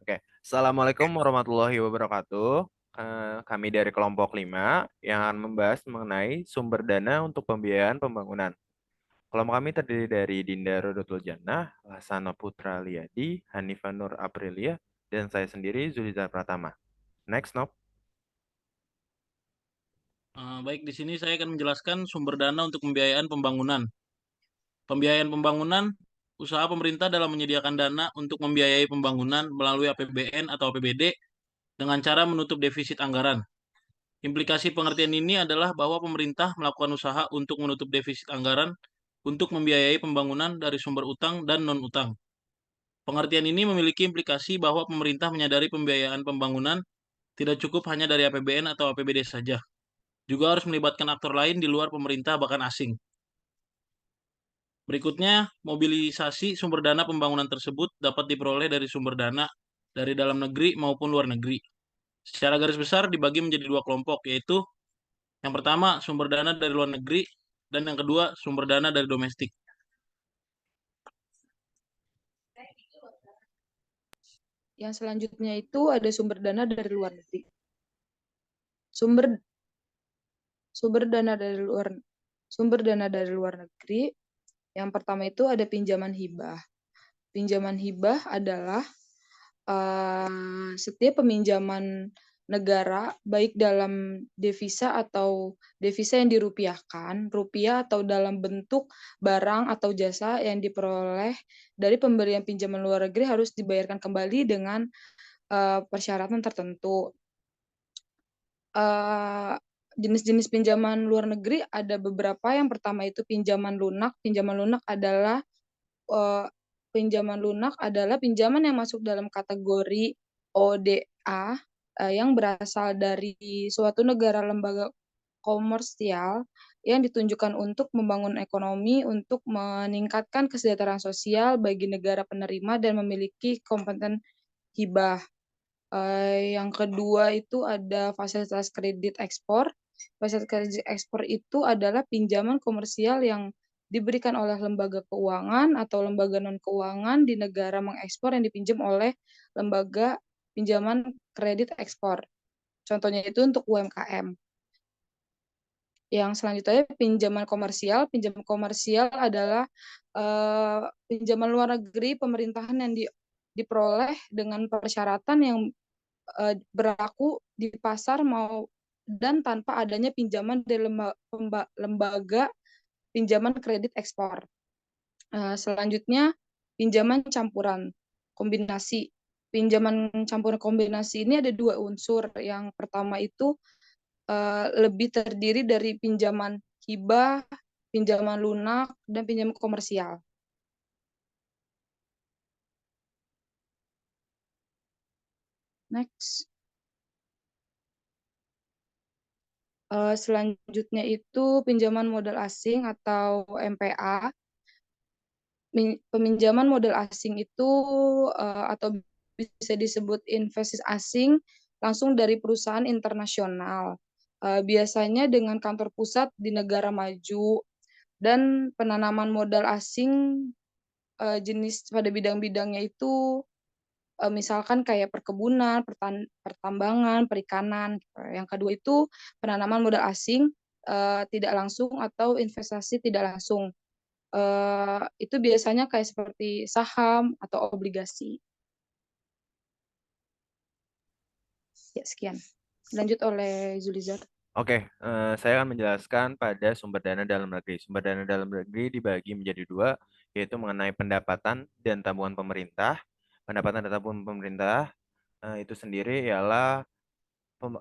Oke, Assalamualaikum warahmatullahi wabarakatuh. Kami dari kelompok 5 yang akan membahas mengenai sumber dana untuk pembiayaan pembangunan. Kelompok kami terdiri dari Dinda Rodotul Jannah, Hasanah Putra Liadi, Hanifah Nur Aprilia, dan saya sendiri Zulizar Pratama. Next, Nop. Baik, di sini saya akan menjelaskan sumber dana untuk pembiayaan pembangunan. Pembiayaan pembangunan, usaha pemerintah dalam menyediakan dana untuk membiayai pembangunan melalui APBN atau APBD dengan cara menutup defisit anggaran. Implikasi pengertian ini adalah bahwa pemerintah melakukan usaha untuk menutup defisit anggaran untuk membiayai pembangunan dari sumber utang dan non-utang. Pengertian ini memiliki implikasi bahwa pemerintah menyadari pembiayaan pembangunan tidak cukup hanya dari APBN atau APBD saja, juga harus melibatkan aktor lain di luar pemerintah bahkan asing. Berikutnya, mobilisasi sumber dana pembangunan tersebut dapat diperoleh dari sumber dana dari dalam negeri maupun luar negeri. Secara garis besar dibagi menjadi dua kelompok, yaitu yang pertama sumber dana dari luar negeri dan yang kedua sumber dana dari domestik. Yang selanjutnya itu ada sumber dana dari luar negeri. Sumber dana dari luar negeri. Yang pertama itu ada pinjaman hibah. Pinjaman hibah adalah setiap peminjaman negara baik dalam devisa atau devisa yang dirupiahkan, rupiah atau dalam bentuk barang atau jasa yang diperoleh dari pemberian pinjaman luar negeri harus dibayarkan kembali dengan persyaratan tertentu. Jenis-jenis pinjaman luar negeri ada beberapa. Yang pertama itu pinjaman lunak. Pinjaman lunak adalah pinjaman yang masuk dalam kategori ODA yang berasal dari suatu negara lembaga komersial yang ditunjukkan untuk membangun ekonomi, untuk meningkatkan kesejahteraan sosial bagi negara penerima dan memiliki kompeten hibah. Yang kedua itu ada fasilitas kredit ekspor. Fasilitas kredit ekspor itu adalah pinjaman komersial yang diberikan oleh lembaga keuangan atau lembaga non-keuangan di negara mengekspor yang dipinjam oleh lembaga pinjaman kredit ekspor. Contohnya itu untuk UMKM. Yang selanjutnya pinjaman komersial. Pinjaman komersial adalah pinjaman luar negeri pemerintahan yang diperoleh dengan persyaratan yang berlaku di pasar dan tanpa adanya pinjaman dari lembaga pinjaman kredit ekspor. Selanjutnya pinjaman campuran kombinasi. Pinjaman campuran kombinasi ini ada dua unsur. Yang pertama itu lebih terdiri dari pinjaman hibah, pinjaman lunak, dan pinjaman komersial. Next. Selanjutnya itu pinjaman modal asing atau MPA. Peminjaman modal asing itu atau bisa disebut investasi asing langsung dari perusahaan internasional. Biasanya dengan kantor pusat di negara maju, dan penanaman modal asing jenis pada bidang-bidangnya itu misalkan kayak perkebunan, pertambangan, perikanan. Yang kedua itu penanaman modal asing tidak langsung atau investasi tidak langsung. Itu biasanya kayak seperti saham atau obligasi. Ya, sekian. Lanjut oleh Zulizar. Oke, saya akan menjelaskan pada sumber dana dalam negeri. Sumber dana dalam negeri dibagi menjadi dua, yaitu mengenai pendapatan dan tabungan pemerintah. Pendapatan dan tabungan pemerintah itu sendiri ialah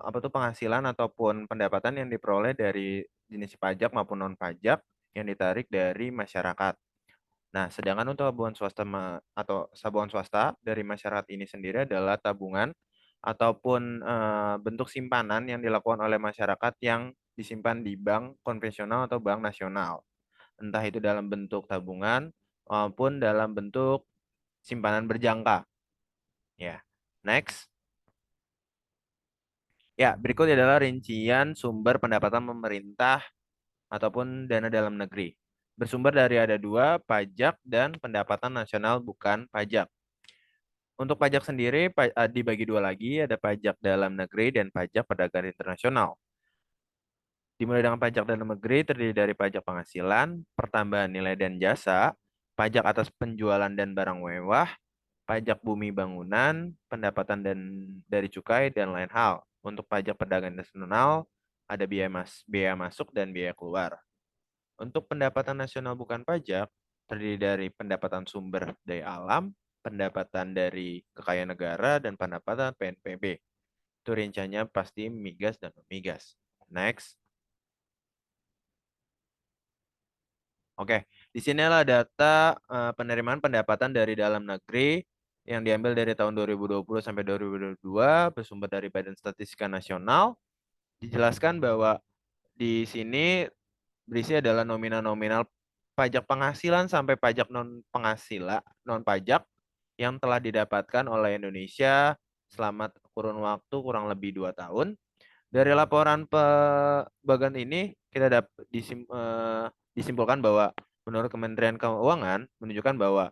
penghasilan ataupun pendapatan yang diperoleh dari jenis pajak maupun non pajak yang ditarik dari masyarakat. Nah, sedangkan untuk tabungan swasta atau tabungan swasta dari masyarakat ini sendiri adalah tabungan ataupun bentuk simpanan yang dilakukan oleh masyarakat yang disimpan di bank konvensional atau bank nasional. Entah itu dalam bentuk tabungan maupun dalam bentuk simpanan berjangka. Ya. Next. Ya, berikut adalah rincian sumber pendapatan pemerintah ataupun dana dalam negeri. Bersumber dari ada dua, pajak dan pendapatan nasional bukan pajak. Untuk pajak sendiri dibagi dua lagi, ada pajak dalam negeri dan pajak perdagangan internasional. Dimulai dengan pajak dalam negeri terdiri dari pajak penghasilan, pertambahan nilai dan jasa, pajak atas penjualan dan barang mewah, pajak bumi bangunan, pendapatan dan dari cukai, dan lain hal. Untuk pajak perdagangan nasional, ada biaya masuk dan biaya keluar. Untuk pendapatan nasional bukan pajak, terdiri dari pendapatan sumber daya alam, pendapatan dari kekayaan negara, dan pendapatan PNBP. Itu rinciannya pasti migas dan non-migas. Next. Oke, di sinilah data penerimaan pendapatan dari dalam negeri yang diambil dari tahun 2020 sampai 2022 bersumber dari Badan Statistika Nasional. Dijelaskan bahwa di sini berisi adalah nominal-nominal pajak penghasilan sampai pajak non pajak yang telah didapatkan oleh Indonesia selama kurun waktu kurang lebih 2 tahun. Dari laporan bagan ini kita disimpulkan bahwa menurut Kementerian Keuangan menunjukkan bahwa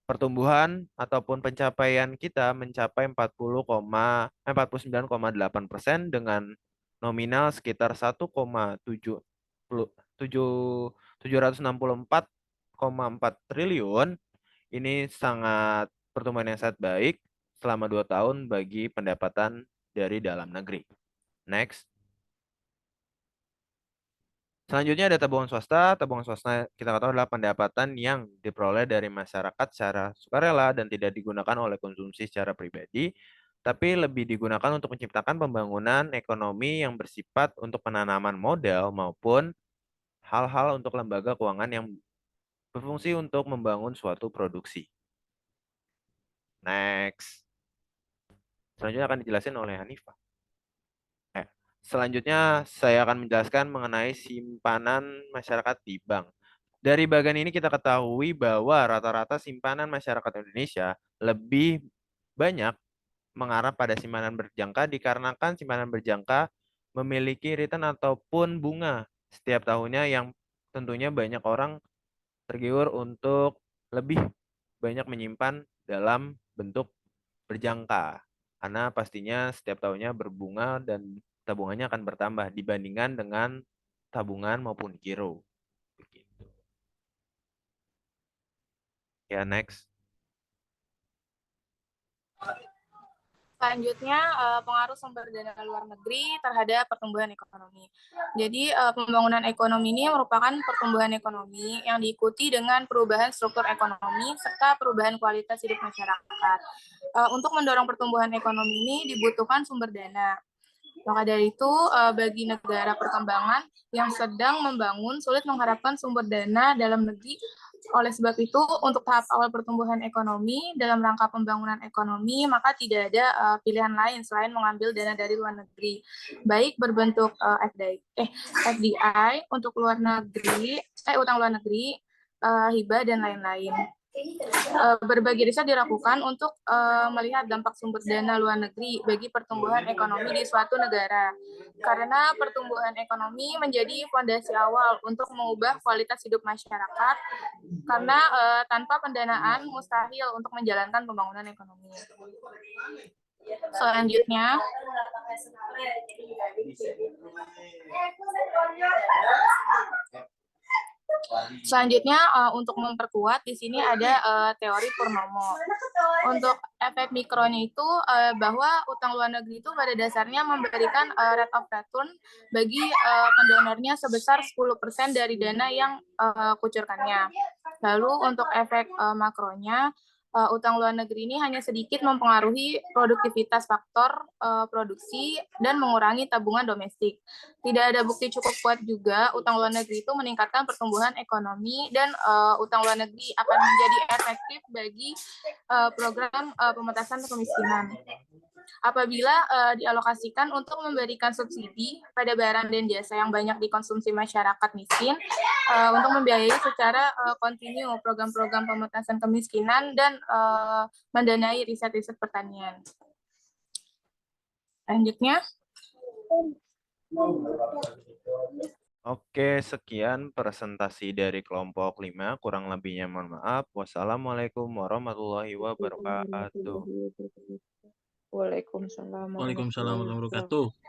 pertumbuhan ataupun pencapaian kita mencapai 49,8% dengan nominal sekitar 764,4 triliun. Ini sangat pertumbuhan yang sangat baik selama 2 tahun bagi pendapatan dari dalam negeri. Next. Selanjutnya ada tabungan swasta. Tabungan swasta kita ketahui adalah pendapatan yang diperoleh dari masyarakat secara sukarela dan tidak digunakan oleh konsumsi secara pribadi, tapi lebih digunakan untuk menciptakan pembangunan ekonomi yang bersifat untuk penanaman modal maupun hal-hal untuk lembaga keuangan yang berfungsi untuk membangun suatu produksi. Next. Selanjutnya akan dijelasin oleh Hanifah. Selanjutnya saya akan menjelaskan mengenai simpanan masyarakat di bank. Dari bagian ini kita ketahui bahwa rata-rata simpanan masyarakat Indonesia lebih banyak mengarah pada simpanan berjangka dikarenakan simpanan berjangka memiliki return ataupun bunga setiap tahunnya yang tentunya banyak orang tergiur untuk lebih banyak menyimpan dalam bentuk berjangka. Karena pastinya setiap tahunnya berbunga dan tabungannya akan bertambah dibandingkan dengan tabungan maupun giro. Begitu. Ya, next. Selanjutnya, pengaruh sumber dana luar negeri terhadap pertumbuhan ekonomi. Jadi, pembangunan ekonomi ini merupakan pertumbuhan ekonomi yang diikuti dengan perubahan struktur ekonomi serta perubahan kualitas hidup masyarakat. Untuk mendorong pertumbuhan ekonomi ini dibutuhkan sumber dana. Maka dari itu, bagi negara perkembangan yang sedang membangun sulit mengharapkan sumber dana dalam negeri. Oleh sebab itu, untuk tahap awal pertumbuhan ekonomi dalam rangka pembangunan ekonomi, maka tidak ada pilihan lain selain mengambil dana dari luar negeri, baik berbentuk FDI untuk luar negeri, utang luar negeri, hibah dan lain-lain. Berbagai riset dilakukan untuk melihat dampak sumber dana luar negeri bagi pertumbuhan ekonomi di suatu negara. Karena pertumbuhan ekonomi menjadi fondasi awal untuk mengubah kualitas hidup masyarakat, karena tanpa pendanaan mustahil untuk menjalankan pembangunan ekonomi. Selanjutnya, untuk memperkuat di sini ada teori Purnomo. Untuk efek mikronya itu bahwa utang luar negeri itu pada dasarnya memberikan rate of return bagi pendonornya sebesar 10% dari dana yang kucurkannya. Lalu untuk efek makronya, utang luar negeri ini hanya sedikit mempengaruhi produktivitas faktor produksi dan mengurangi tabungan domestik. Tidak ada bukti cukup kuat juga utang luar negeri itu meningkatkan pertumbuhan ekonomi dan utang luar negeri akan menjadi efektif bagi program pementasan kemiskinan. Apabila dialokasikan untuk memberikan subsidi pada barang dan jasa yang banyak dikonsumsi masyarakat miskin untuk membiayai secara kontinu program-program pementasan kemiskinan dan mendanai riset-riset pertanian. Selanjutnya. Oke, sekian presentasi dari kelompok 5. Kurang lebihnya mohon maaf. Wassalamualaikum warahmatullahi wabarakatuh. Waalaikumsalam warahmatullahi Waalaikumsalam warahmatullahi wabarakatuh. wabarakatuh.